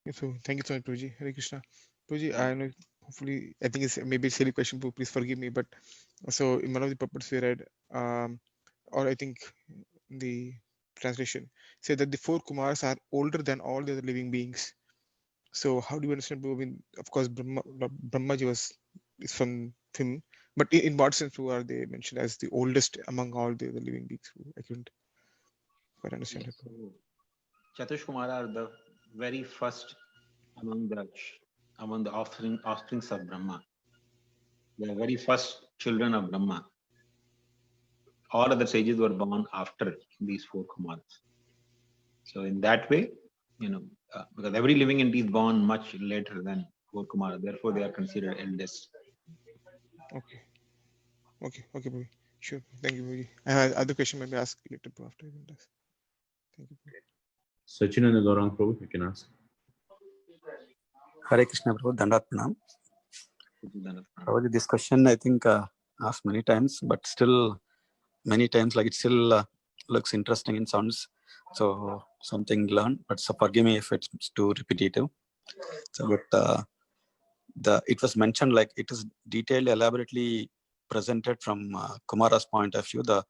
So thank you so much, Prabhuji. Hare Krishna. Prabhuji, I know, hopefully, I think it's maybe a silly question, please forgive me, but so in one of the purports we read, or I think the translation said that the four Kumaras are older than all the other living beings. So how do you understand? I mean, of course, Brahmaji was is from him, but in what sense who are they mentioned as the oldest among all the living beings? I couldn't quite understand Yes. it. So Chatush Kumara are the very first among the offsprings of Brahma. The very first children of Brahma. All other sages were born after these four Kumaras. So in that way, because every living entity is born much later than four Kumara, therefore they are considered eldest. Okay, okay, Bobby. Sure. Thank you, Bobby. I have other question maybe ask later bro, after even this. Thank you. Bobby. Sachinanda Gaurang Prabhu, you can ask. Hare Krishna Prabhu, Dandat Pranam. Prabhuji, this question I think asked many times, but still many times like it still looks interesting and sounds so something learned. But so forgive me if it's too repetitive. So, but it was mentioned like it is detailed, elaborately presented from Kumara's point of view. The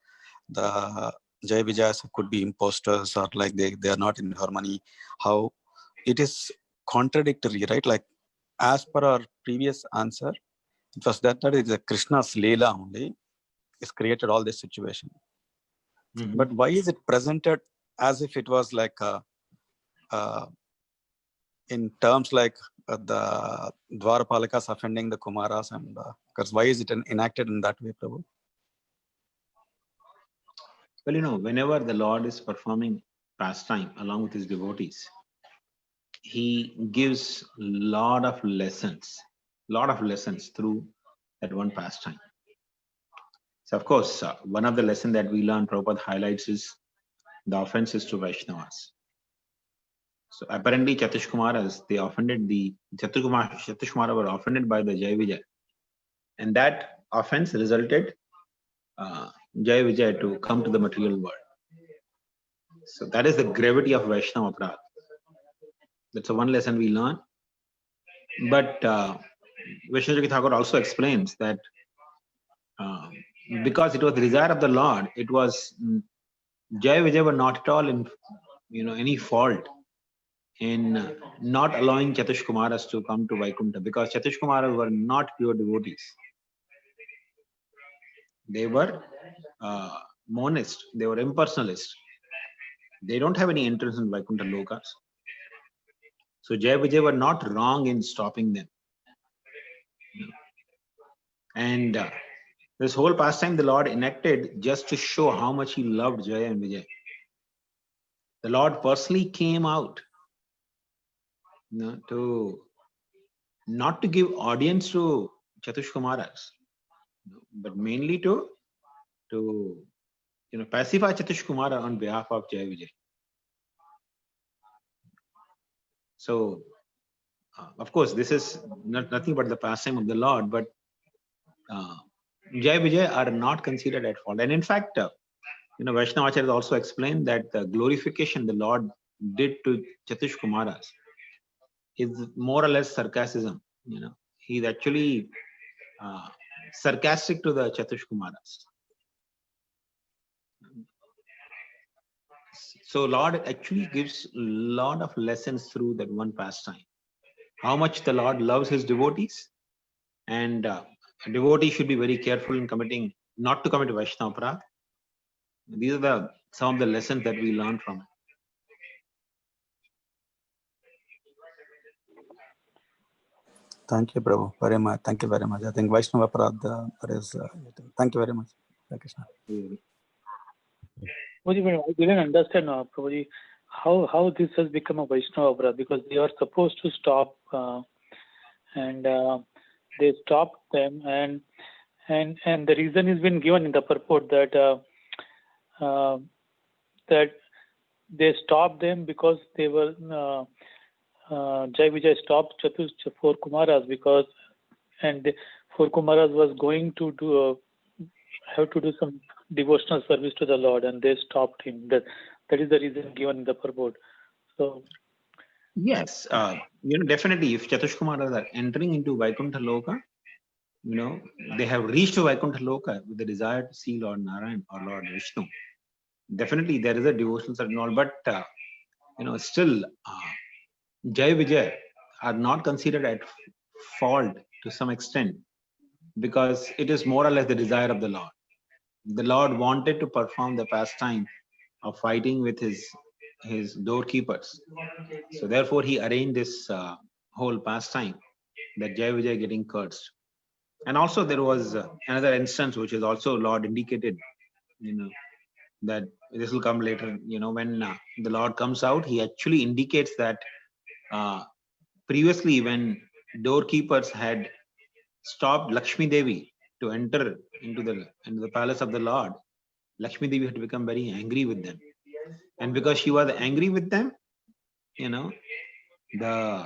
Jai Vijayas could be imposters or like they are not in harmony. How it is contradictory, right? Like as per our previous answer, it was that is a Krishna's Leela only is created all this situation. Mm-hmm. But why is it presented as if it was like in terms like the Dwarapalakas offending the Kumaras, and because why is it enacted in that way, Prabhu? Well, whenever the Lord is performing pastime along with his devotees, he gives lot of lessons through that one pastime. So of course, one of the lessons that we learn, Prabhupada highlights, is the offenses to Vaishnavas. So apparently Chatush Kumaras, they offended Chatush Kumara were offended by the Jai Vijay. And that offense resulted Jai Vijay to come to the material world. So that is the gravity of Vaishnava Aparadha. That's the one lesson we learn. But Vishnu Thakur also explains that because it was the desire of the Lord, it was Jai Vijay were not at all in any fault in not allowing Chatush Kumaras to come to Vaikuntha, because Chatush Kumaras were not pure devotees. They were monist, they were impersonalist. They don't have any interest in Vaikuntha Lokas. So Jai Vijay were not wrong in stopping them. And this whole pastime the Lord enacted just to show how much he loved Jaya and Vijay. The Lord personally came out to not to give audience to Chatush Kumaras, but mainly to pacify Chatush Kumara on behalf of Jai Vijay. So, of course, this is nothing but the pastime of the Lord, but Jai Vijay are not considered at fault. And in fact, Vaishnavacharya also explained that the glorification the Lord did to Chatush Kumaras is more or less sarcasm. He's actually sarcastic to the Chatush Kumaras. So Lord actually gives a lot of lessons through that one pastime. How much the Lord loves his devotees, and a devotee should be very careful in not to commit Vaishnava Aparadha. These are some of the lessons that we learn from it. Thank you, Prabhu, very much. Thank you very much. I think Vaishnava Aparadha, that is, thank you very much. Hare Krishna. Prabhuji, I didn't understand, Prabhuji, how this has become a Vaishnava Aparadha, because they are supposed to stop and they stopped them, and the reason has been given in the purport that that they stopped them because they were Jai Vijay stopped four Kumaras because, and the four Kumaras was going to do have to do some devotional service to the Lord, and they stopped him. That is the reason given in the purport. So Yes, definitely if Chatushkumaras are entering into Vaikuntha Loka, they have reached to Vaikuntha Loka with the desire to see Lord Narayan or Lord Vishnu. Definitely there is a devotional certain all, but still Jai Vijay are not considered at fault to some extent, because it is more or less the desire of the Lord. The Lord wanted to perform the pastime of fighting with his doorkeepers. So therefore he arranged this whole pastime, that Jai Vijay getting cursed. And also there was another instance which is also Lord indicated, that this will come later. When the Lord comes out, he actually indicates that previously when doorkeepers had stopped Lakshmi Devi to enter into the palace of the Lord, Lakshmi Devi had become very angry with them. And because she was angry with them, the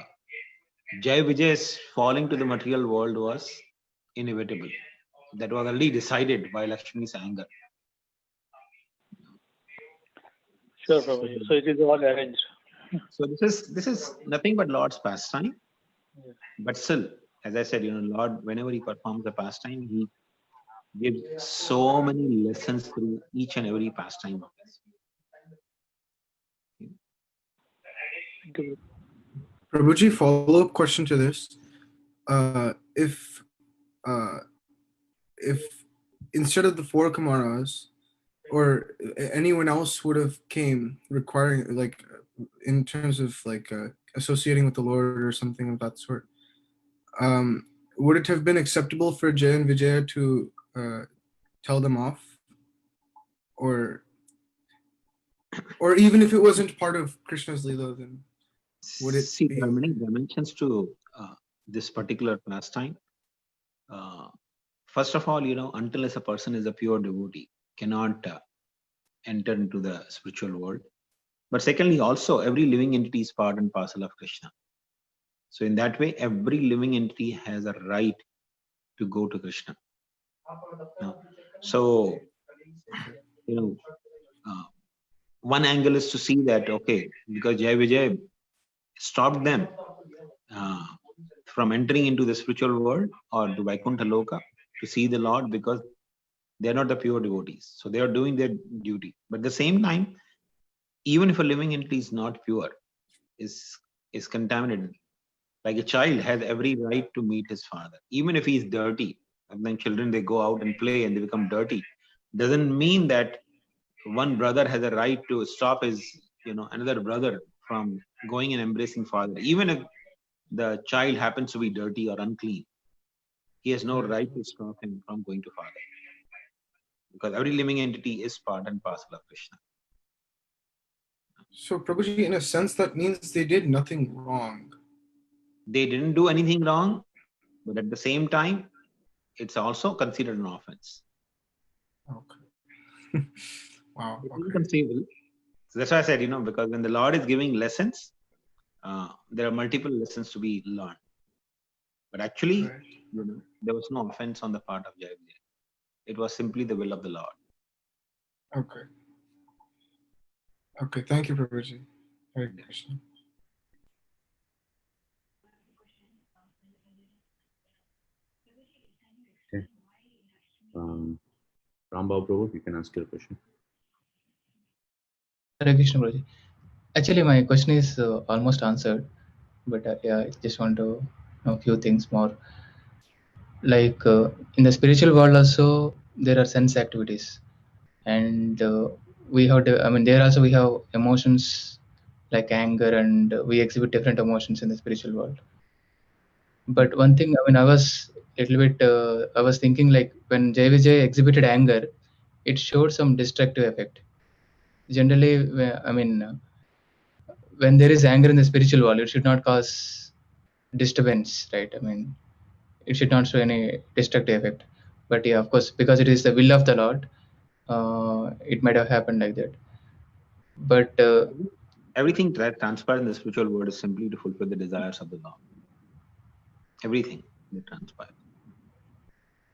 Jai Vijay's falling to the material world was inevitable. That was already decided by Lakshmi's anger. Sure, Prabhuji. So it is all arranged. So this is nothing but Lord's pastime. Yes. But still, as I said, Lord, whenever he performs the pastime, he gives so many lessons through each and every pastime of his. Thank you. Prabhuji, follow-up question to this. If instead of the 4 Kumaras, or anyone else would have came requiring, like, in terms of like associating with the Lord or something of that sort, would it have been acceptable for Jai and Vijaya to tell them off, or even if it wasn't part of Krishna's Leela, then would it See, be? there are many dimensions to this particular pastime. First of all, until a person is a pure devotee, cannot enter into the spiritual world. But secondly, also every living entity is part and parcel of Krishna. So in that way, every living entity has a right to go to Krishna. So, one angle is to see that, okay, because Jai Vijay stopped them from entering into the spiritual world or the Vaikuntha Loka to see the Lord, because they are not the pure devotees. So they are doing their duty. But at the same time, even if a living entity is not pure, is contaminated, like a child has every right to meet his father, even if he is dirty. And then children, they go out and play and they become dirty. Doesn't mean that one brother has a right to stop his, another brother from going and embracing father. Even if the child happens to be dirty or unclean, he has no right to stop him from going to father. Because every living entity is part and parcel of Krishna. So, Prabhuji, in a sense, that means they did nothing wrong. They didn't do anything wrong, but at the same time, it's also considered an offense. Okay. Wow. It's Okay. inconceivable. So that's why I said, because when the Lord is giving lessons, there are multiple lessons to be learned. But actually, Right. there was no offense on the part of Jai Vijay. It was simply the will of the Lord. Okay. Okay. Thank you, Prabhuji. Hare Krishna. Okay. Rambhav Prabhu, you can ask your question. Hare Krishna, Prabhuji. Actually, my question is almost answered, but yeah, I just want to know a few things more. Like in the spiritual world, also there are sense activities, and we have. There also we have emotions like anger, and we exhibit different emotions in the spiritual world. But one thing, I was a little bit. I was thinking, like, when Jai Vijay exhibited anger, it showed some destructive effect. Generally, when there is anger in the spiritual world, it should not cause disturbance, right? It should not show any destructive effect. But yeah, of course, because it is the will of the Lord, it might have happened like that. But Everything that transpires in the spiritual world is simply to fulfill the desires of the Lord. Everything that transpires.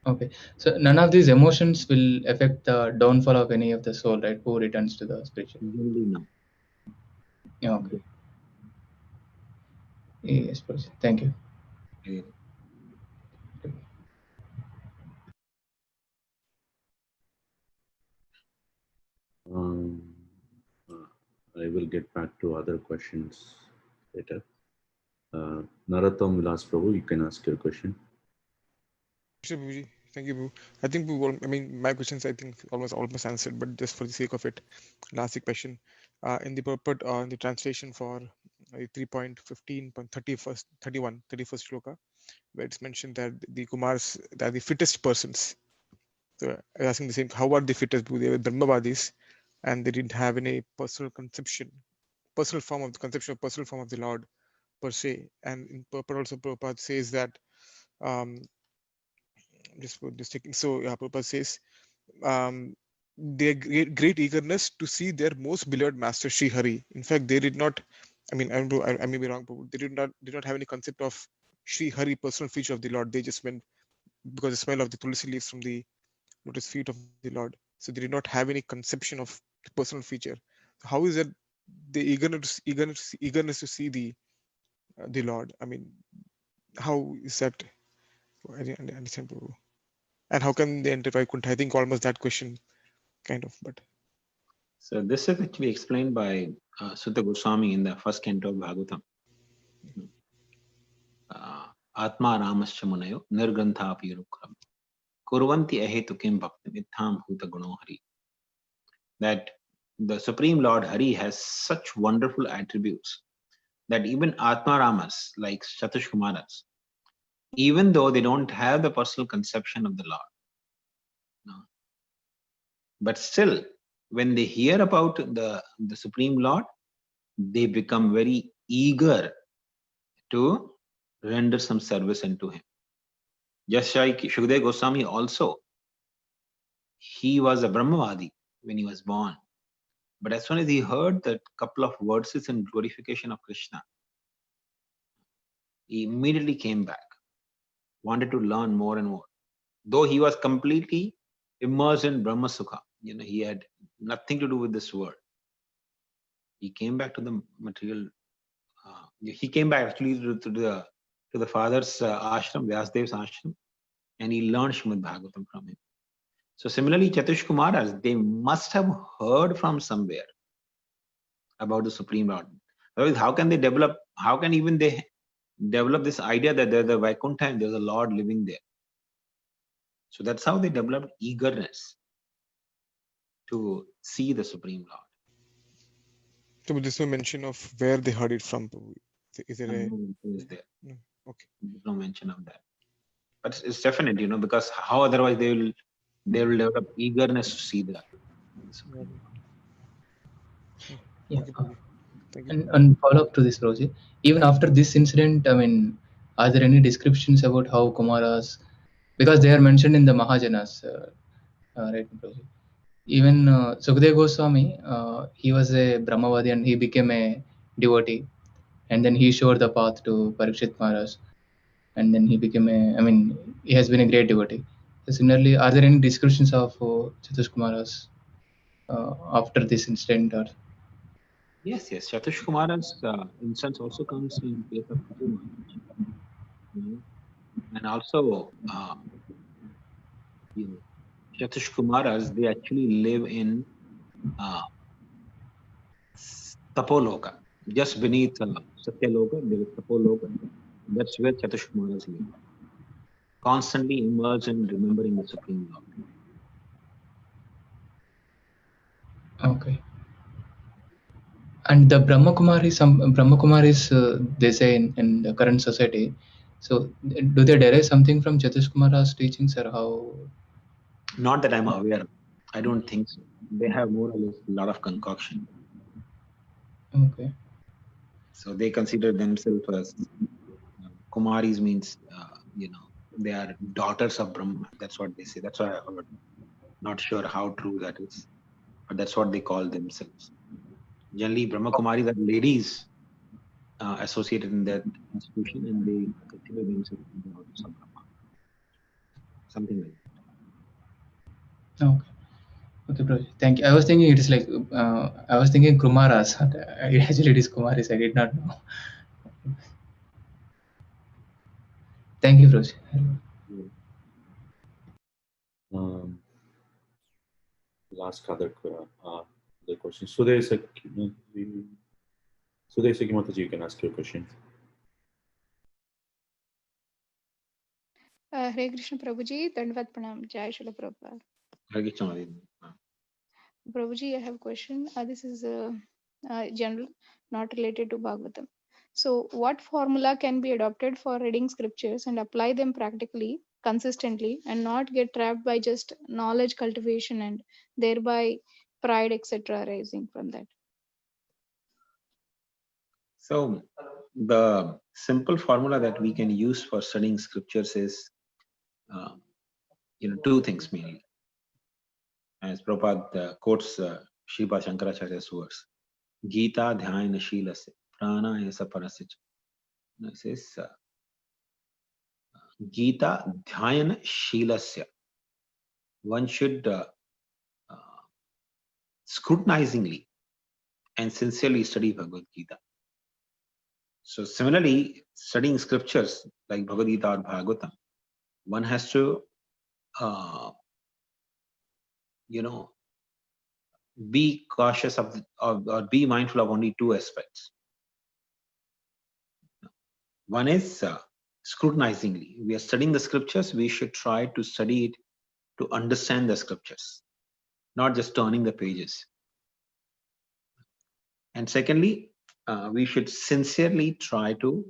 okay, so none of these emotions will affect the downfall of any of the soul, right? Who returns to the spiritual. Generally, no. Yeah, okay. Yes, Prabhuji. Thank you. I will get back to other questions later. Narottam Vilas Prabhu, you can ask your question. Sure, Prabhuji. Thank you, Prabhu. I think I mean, my questions I think almost answered, but just for the sake of it, last question. In the purport in the translation for 3.15.31 shloka, where it's mentioned that the Kumars they are the fittest persons. So I was asking the same, how are the fittest? They were Brahmavadis, and they didn't have any personal conception, personal form of the Lord per se. And in purport also Prabhupada says that just taking Prabhupada says their great eagerness to see their most beloved master Sri Hari. In fact, they did not. I mean, I may be wrong, but they did not have any concept of Sri Hari, personal feature of the Lord. They just went because the smell of the tulsi leaves from the lotus feet of the Lord. So they did not have any conception of the personal feature. So how is that the eagerness to see the Lord? I mean, how is that? I didn't understand, Prabhu. And how can they enter Vaikuntha? I think almost that question, kind of, but. So this is actually explained by Sutta Goswami in the first canto of Bhagavatam. Atma Ramascha Munayo Nirgrantha Apirukram Kurvanti Ahetukim Bhaktim Itham Bhuta Guno Hari. That the Supreme Lord Hari has such wonderful attributes that even Atma Ramas, like Chatush Kumaras, even though they don't have the personal conception of the Lord, but still, when they hear about the Supreme Lord, they become very eager to render some service unto him. Just like Shukdev Goswami also, he was a Brahmavadi when he was born. But as soon as he heard that couple of verses in glorification of Krishna, he immediately came back, wanted to learn more and more. Though he was completely immersed in Brahma Sukha, he had nothing to do with this world. He came back to the material. He came back actually to the father's ashram, Vyasdev's ashram, and he learned Srimad Bhagavatam from him. So similarly, Chatush Kumaras, they must have heard from somewhere about the Supreme Lord. Otherwise, how can they develop this idea that there's a Vaikuntha and there's a Lord living there? So that's how they developed eagerness to see the Supreme Lord. So there's no mention of where they heard it from. Is there is there? No. Okay. There's no mention of that. But it's definite, because how otherwise they will develop eagerness to see that. Yeah. Thank you. And follow up to this, Roji. Even after this incident, I mean, are there any descriptions about how Kumaras, because they are mentioned in the Mahajanas, right, Roji? Even Sukadeva Goswami, he was a Brahmavadi and he became a devotee, and then he showed the path to Parikshit Maharaj, and then he became he has been a great devotee. So similarly, are there any descriptions of Chatush Kumaras after this incident? Or Yes. Chatush Kumaras instance also comes in case of Prithu Maharaj. And also, Chatush Kumaras, they actually live in Tapoloka. Just beneath Satyaloka, there is Tapoloka. That's where Chatush Kumaras live. Constantly immersed in remembering the Supreme Lord. okay. And the Brahmakumaris, they say in the current society. So, do they derive something from Chatush Kumara's teachings, or how? Not that I'm aware of. I don't think so. They have more or less a lot of concoction. Okay. So they consider themselves as Kumaris means, they are daughters of Brahma. That's what they say. That's what I heard. Not sure how true that is, but that's what they call themselves. Generally, Brahma Kumaris are ladies associated in that institution, and they consider themselves daughters of Brahma. Something like that. Okay. Okay, bro. Thank you. I was thinking it is like I was thinking Kumaras. Actually, it is Kumaris. I did not know. Thank you, Prabhuji. Last other question. Sudhir Sekimataji, you can ask your question. Hare Krishna Prabhuji, Dandavat Pranam, Jai Shri Prabhupada. Prabhuji, I have a question. This is general, not related to Bhagavatam. So, what formula can be adopted for reading scriptures and apply them practically, consistently, and not get trapped by just knowledge cultivation and thereby pride, etc., arising from that? So, the simple formula that we can use for studying scriptures is, two things mainly. As Prabhupada quotes Srila Shankaracharya's verse, Gita Dhyayana Shilasya Prana Yasa Parasya. It says Gita Dhyayana Shilasya. One should scrutinizingly and sincerely study Bhagavad Gita. So similarly, studying scriptures like Bhagavad Gita or Bhagavatam, one has to, be cautious of or be mindful of only two aspects. One is scrutinizingly. We are studying the scriptures. We should try to study it to understand the scriptures, not just turning the pages. And secondly, we should sincerely try to,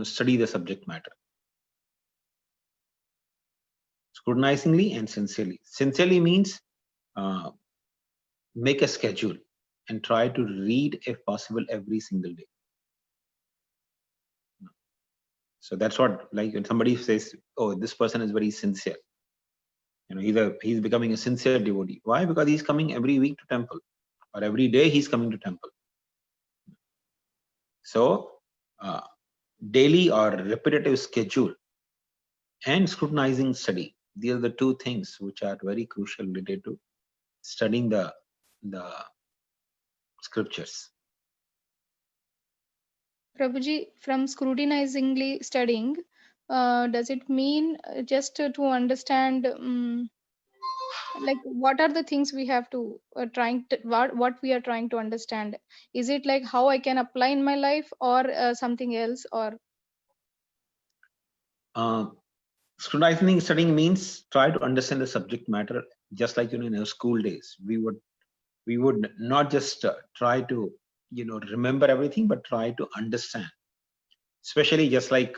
study the subject matter. Scrutinizingly and sincerely. Sincerely means make a schedule and try to read, if possible, every single day. So that's what, like when somebody says, oh, this person is very sincere. Either he's becoming a sincere devotee. Why? Because he's coming every week to temple, or every day he's coming to temple. So daily or repetitive schedule and scrutinizing study, these are the two things which are very crucial related to studying the scriptures. Prabhuji, from scrutinizingly studying, does it mean just to understand, like what are the things we have to what we are trying to understand? Is it like how I can apply in my life, or something else, or? Scrutinizing studying means try to understand the subject matter, just like in our school days. We would not just try to remember everything, but try to understand, especially just like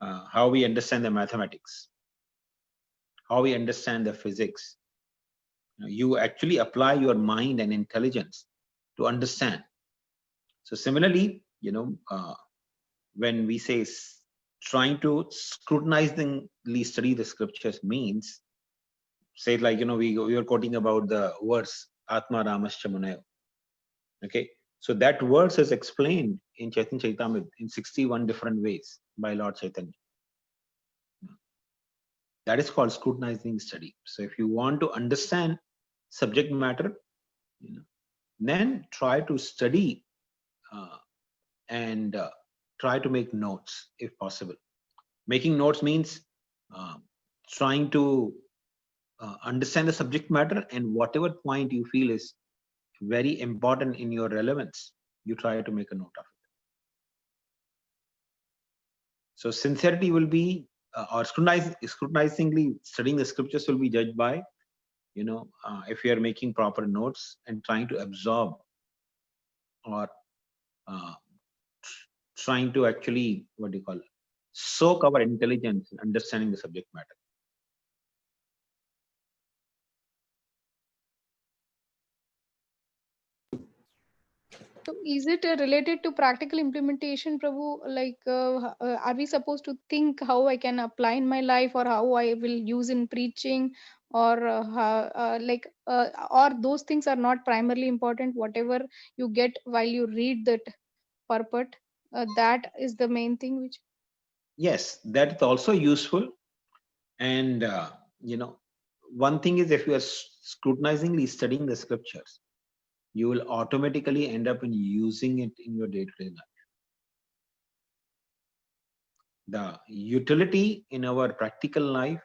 how we understand the mathematics, how we understand the physics. You actually apply your mind and intelligence to understand. So similarly, when we say trying to scrutinizingly study the scriptures means, say like, we are quoting about the verse Atma Ramascha Munayo. Okay, so that verse is explained in Chaitanya Charitamrita in 61 different ways by Lord Chaitanya. That is called scrutinizing study. So if you want to understand subject matter, then try to study and try to make notes if possible. Making notes means trying to understand the subject matter, and whatever point you feel is very important in your relevance, you try to make a note of it. So sincerity will be, or scrutinizingly studying the scriptures will be judged by, if you are making proper notes and trying to absorb or trying to actually, soak our intelligence in understanding the subject matter. So is it related to practical implementation, Prabhu? Like, are we supposed to think how I can apply in my life, or how I will use in preaching, or or those things are not primarily important? Whatever you get while you read that purport, that is the main thing. Which, yes, that is also useful. And one thing is, if you are scrutinizingly studying the scriptures, you will automatically end up in using it in your day-to-day life. The utility in our practical life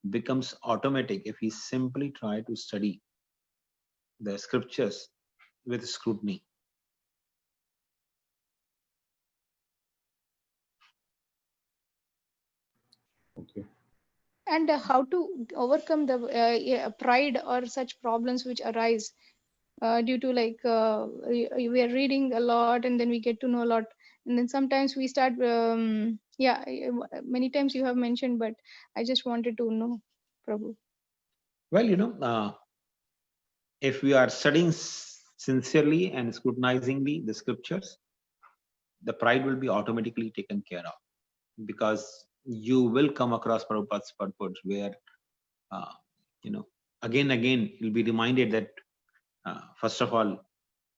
becomes automatic if we simply try to study the scriptures with scrutiny. Okay. And how to overcome the pride or such problems which arise due to we are reading a lot and then we get to know a lot, and then sometimes we start many times you have mentioned, but I just wanted to know, Prabhu. Well, if we are studying sincerely and scrutinizingly the scriptures, the pride will be automatically taken care of, because you will come across Prabhupada's purports where, again, you'll be reminded that, first of all,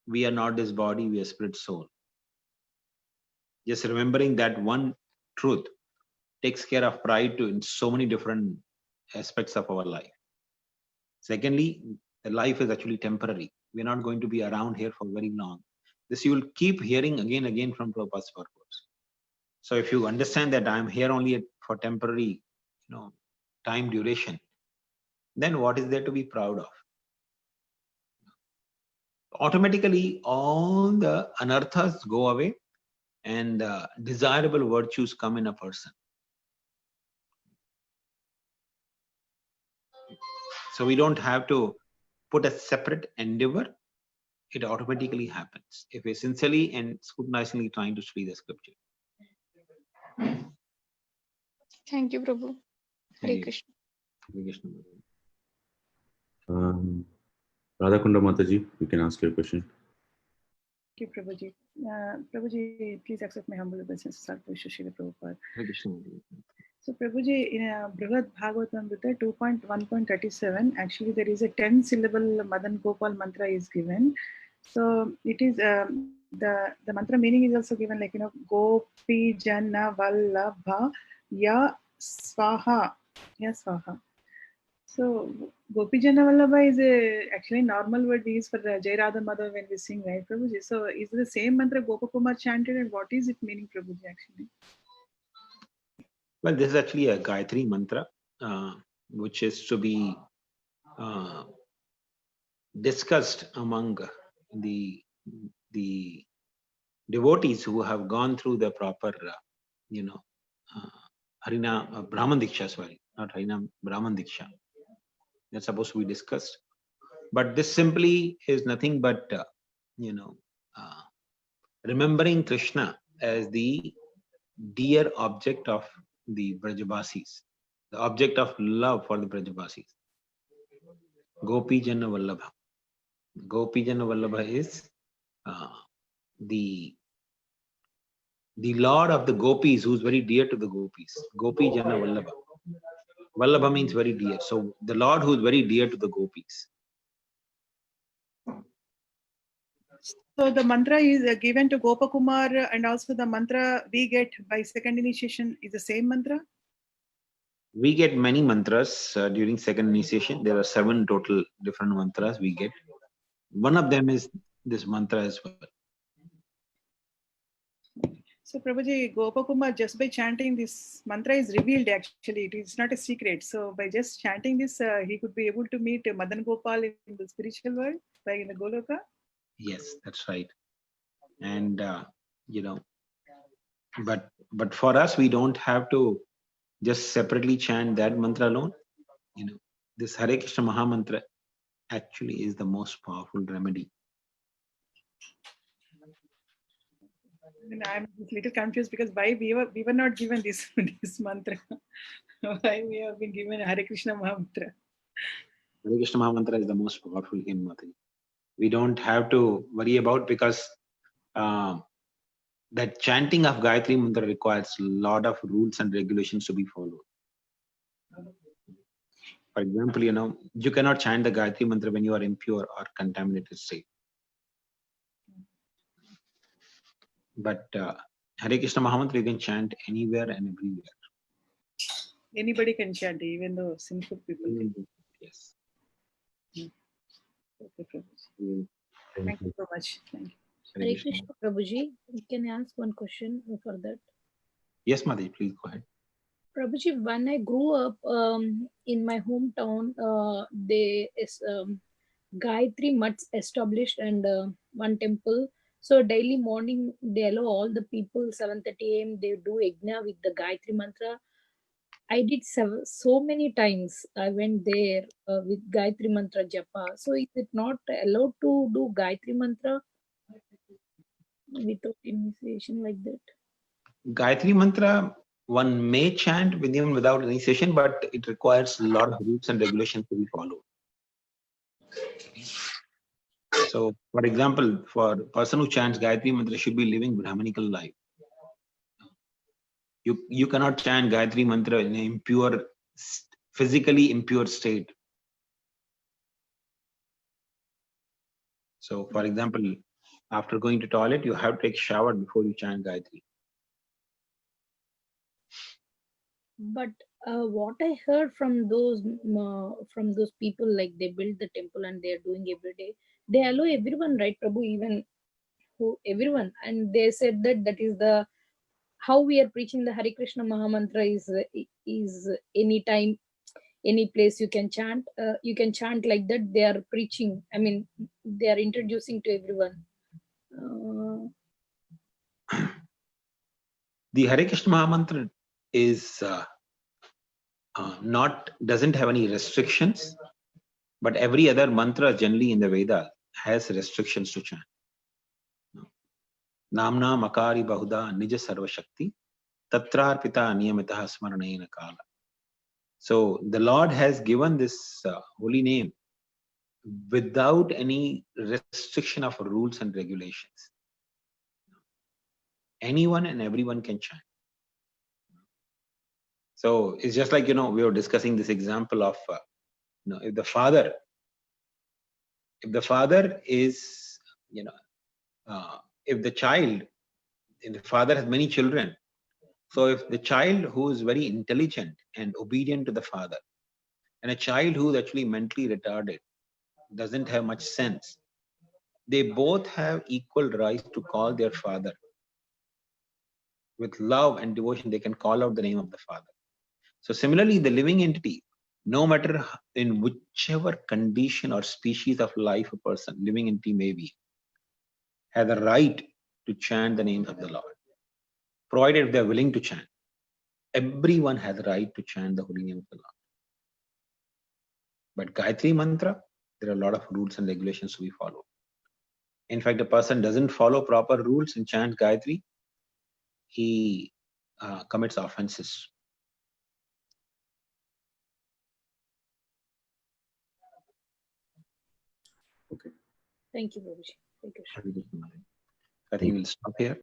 we are not this body, we are spirit soul. Just remembering that one truth takes care of pride in so many different aspects of our life. Secondly, the life is actually temporary. We're not going to be around here for very long. This you will keep hearing again and again from Prabhupada's purports. So if you understand that I'm here only for temporary, time duration, then what is there to be proud of? Automatically, all the anarthas go away and desirable virtues come in a person. So we don't have to put a separate endeavor. It automatically happens if we're sincerely and scrutinizingly trying to study the scripture. Thank you, Prabhu. Hare Krishna. Hare Krishna. Radhakunda Mataji, you can ask your question. Thank you, Prabhuji. Prabhuji, please accept my humble obeisance. Sarveshwara Srila Prabhupada. Hare Krishna. So, Prabhuji, in Brihad Bhagavatam, 2.1.37, actually there is a 10-syllable Madan Gopal mantra is given. So it is the mantra meaning is also given, like, Gopi Jana Vallabha Ya Swaha. So Gopi Jana Vallabha is actually a normal word we use for Jai Radha Madhava when we sing, right, Prabhuji? So is the same mantra Gopakumar chanted, and what is it meaning, Prabhuji, actually? Well, this is actually a Gayatri mantra, which is to be discussed among the devotees who have gone through the proper, Harina Brahman Diksha, sorry, not Harina Brahman Diksha. That's supposed to be discussed. But this simply is nothing but, remembering Krishna as the dear object of the Brajabasis, the object of love for the Brajabasis. Gopi Jana Vallabha. Gopi Jana Vallabha is the Lord of the Gopis, who's very dear to the Gopis. Gopi Jana Vallabha. Vallabha means very dear. So the Lord who is very dear to the Gopis. So the mantra is given to Gopakumar, and also the mantra we get by second initiation is the same mantra? We get many mantras during second initiation. There are 7 total different mantras we get. One of them is this mantra as well. So Prabhuji, Gopakumar, just by chanting this mantra is revealed, actually. It is not a secret. So by just chanting this, he could be able to meet Madan Gopal in the spiritual world, like in the Goloka? Yes, that's right. And, but for us, we don't have to just separately chant that mantra alone. This Hare Krishna Maha Mantra actually is the most powerful remedy. I'm a little confused because why we were not given this mantra. Why we have been given Hare Krishna Maha Mantra? Hare Krishna Maha Mantra is the most powerful hymn. We don't have to worry about, because that chanting of Gayatri Mantra requires a lot of rules and regulations to be followed. For example, you cannot chant the Gayatri Mantra when you are impure or contaminated state. But Hare Krishna Maha Mantra you can chant anywhere and everywhere. Anybody can chant, even though sinful people. Yes. Okay, Prabhuji. Thank you so much. Thank you. Hare Krishna, Prabhuji. Can I ask one question for that? Yes, Madhi, please go ahead. Prabhuji, when I grew up in my hometown, there is Gayatri Mats established and one temple. So daily morning they allow all the people 7:30 a.m. they do yajna with the Gayatri mantra. I did so many times. I went there with Gayatri mantra japa. So is it not allowed to do Gayatri mantra without initiation like that? Gayatri mantra, one may chant with even without initiation, but it requires a lot of rules and regulations to be followed. So, for example, for a person who chants Gayatri mantra should be living Brahmanical life. You cannot chant Gayatri mantra in an impure, physically impure state. So, for example, after going to toilet, you have to take shower before you chant Gayatri. But what I heard from those people, like they build the temple and they are doing every day, they allow everyone, right, Prabhu, even who everyone, and they said that that is the how we are preaching the Hare Krishna Mahamantra is anytime, any place you can chant like that. They are preaching. I mean, they are introducing to everyone. The Hare Krishna Mahamantra is doesn't have any restrictions, but every other mantra generally in the Veda has restrictions to chant. Namna makari bahuda nija sarva shakti tatrarpita niyamitaha smaranena kala. So the Lord has given this holy name without any restriction of rules and regulations. Anyone and everyone can chant. So it's just like, we were discussing this example of, if the father is, if the father has many children, so if the child who is very intelligent and obedient to the father, and a child who is actually mentally retarded, doesn't have much sense, they both have equal rights to call their father. With love and devotion, they can call out the name of the father. So similarly, the living entity, no matter in whichever condition or species of life a person, living entity may be, has a right to chant the names of the Lord, provided they are willing to chant. Everyone has a right to chant the holy name of the Lord. But Gayatri mantra, there are a lot of rules and regulations to be followed. In fact, a person doesn't follow proper rules and chant Gayatri, he commits offenses. Okay. Thank you, Babuji. Thank you. I think we'll stop here.